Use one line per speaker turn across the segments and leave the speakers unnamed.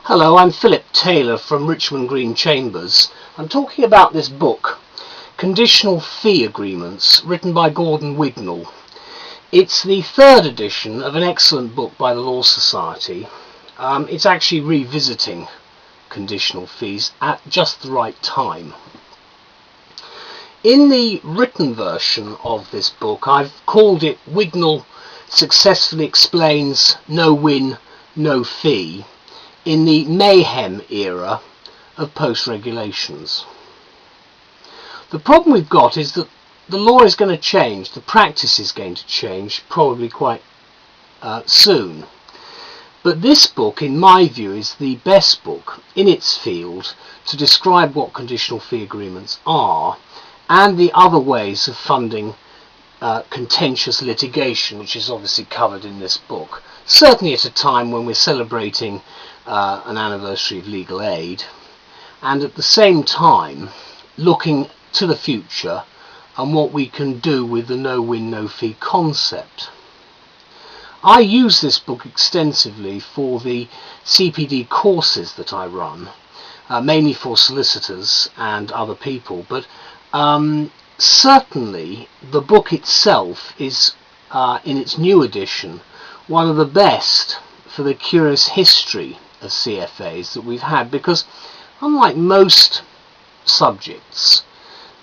Hello, I'm Philip Taylor from Richmond Green Chambers. I'm talking about this book, Conditional Fee Agreements, written by Wignall. It's the third edition of an excellent book by the Law Society. It's actually revisiting conditional fees at just the right time. In the written version of this book, I've called it Wignall Successfully Explains No Win, No Fee in the MAYHEM era of post-regulations. The problem we've got is that the law is going to change, the practice is going to change, probably quite soon. But this book, in my view, is the best book in its field to describe what conditional fee agreements are and the other ways of funding contentious litigation, which is obviously covered in this book. Certainly at a time when we're celebrating an anniversary of legal aid, and at the same time looking to the future and what we can do with the no win no fee concept. I use this book extensively for the CPD courses that I run, mainly for solicitors and other people, but certainly the book itself is, in its new edition, one of the best for the curious history of CFAs that we've had, because unlike most subjects,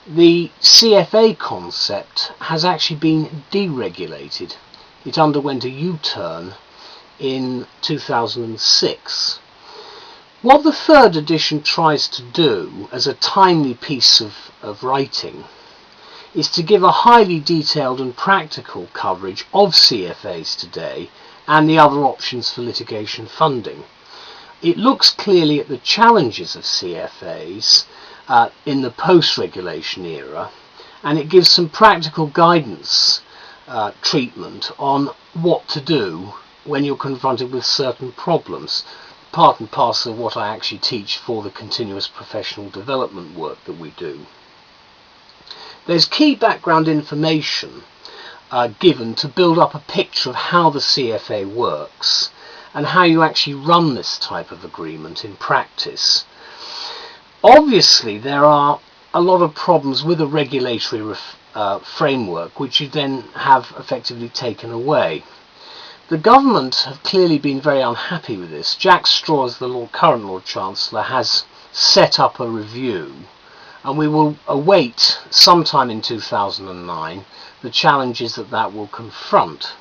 the CFA concept has actually been deregulated. It underwent a U-turn in 2006. What the third edition tries to do as a timely piece of writing is to give a highly detailed and practical coverage of CFAs today and the other options for litigation funding. It looks clearly at the challenges of CFAs in the post-regulation era, and it gives some practical guidance treatment on what to do when you're confronted with certain problems, part and parcel of what I actually teach for the continuous professional development work that we do. There's key background information given to build up a picture of how the CFA works and how you actually run this type of agreement in practice. Obviously, there are a lot of problems with a regulatory framework which you then have effectively taken away. The government have clearly been very unhappy with this. Jack Straw, as the current Lord Chancellor, has set up a review, and we will await sometime in 2009 the challenges that will confront.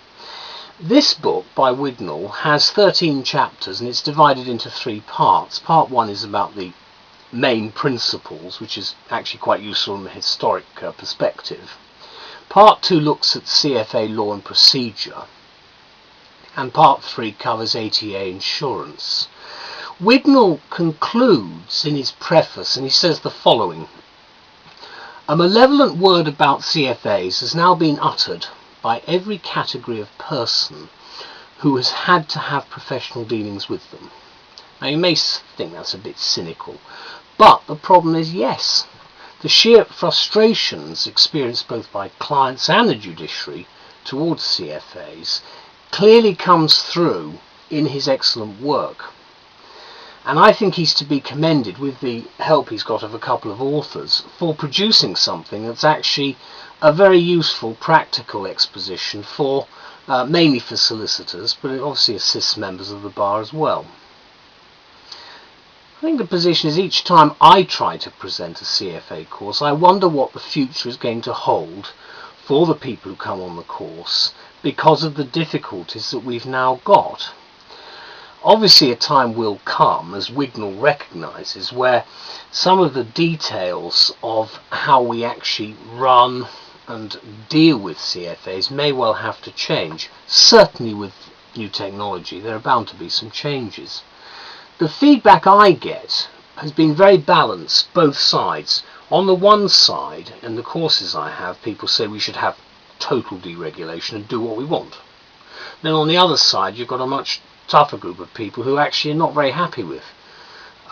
This book by Wignall has 13 chapters, and it's divided into 3 parts. Part 1 is about the main principles, which is actually quite useful from a historic perspective. Part 2 looks at CFA law and procedure, and Part 3 covers ATA insurance. Wignall concludes in his preface, and he says the following: "A malevolent word about CFAs has now been uttered by every category of person who has had to have professional dealings with them." Now, you may think that's a bit cynical, but the problem is, yes, the sheer frustrations experienced both by clients and the judiciary towards CFAs clearly comes through in his excellent work. And I think he's to be commended, with the help he's got of a couple of authors, for producing something that's actually a very useful practical exposition for mainly for solicitors, but it obviously assists members of the bar as well. I think the position is, each time I try to present a CFA course, I wonder what the future is going to hold for the people who come on the course because of the difficulties that we've now got. Obviously a time will come, as Wignall recognises, where some of the details of how we actually run and deal with CFAs may well have to change. Certainly with new technology there are bound to be some changes. The feedback I get has been very balanced, both sides. On the one side, in the courses I have, people say we should have total deregulation and do what we want. Then on the other side, you've got a much tougher group of people who actually are not very happy with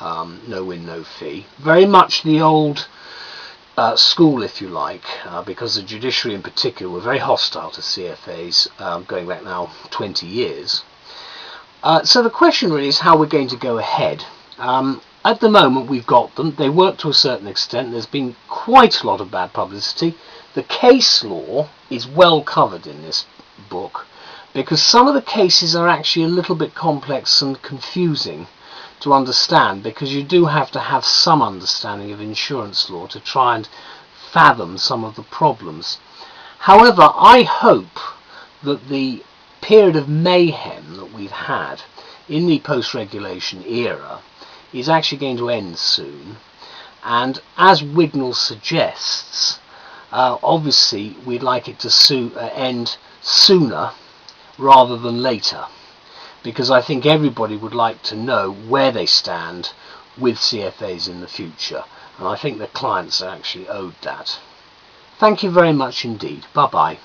no win no fee. Very much the old school, if you like, because the judiciary in particular were very hostile to CFAs going back now 20 years. So the question really is how we're going to go ahead. At the moment we've got them, they work to a certain extent, there's been quite a lot of bad publicity. The case law is well covered in this book because some of the cases are actually a little bit complex and confusing to understand, because you do have to have some understanding of insurance law to try and fathom some of the problems. However, I hope that the period of mayhem that we've had in the post-regulation era is actually going to end soon, and as Wignall suggests, obviously we'd like it to end sooner rather than later, because I think everybody would like to know where they stand with CFAs in the future, and I think the clients are actually owed that. Thank you very much indeed. Bye bye.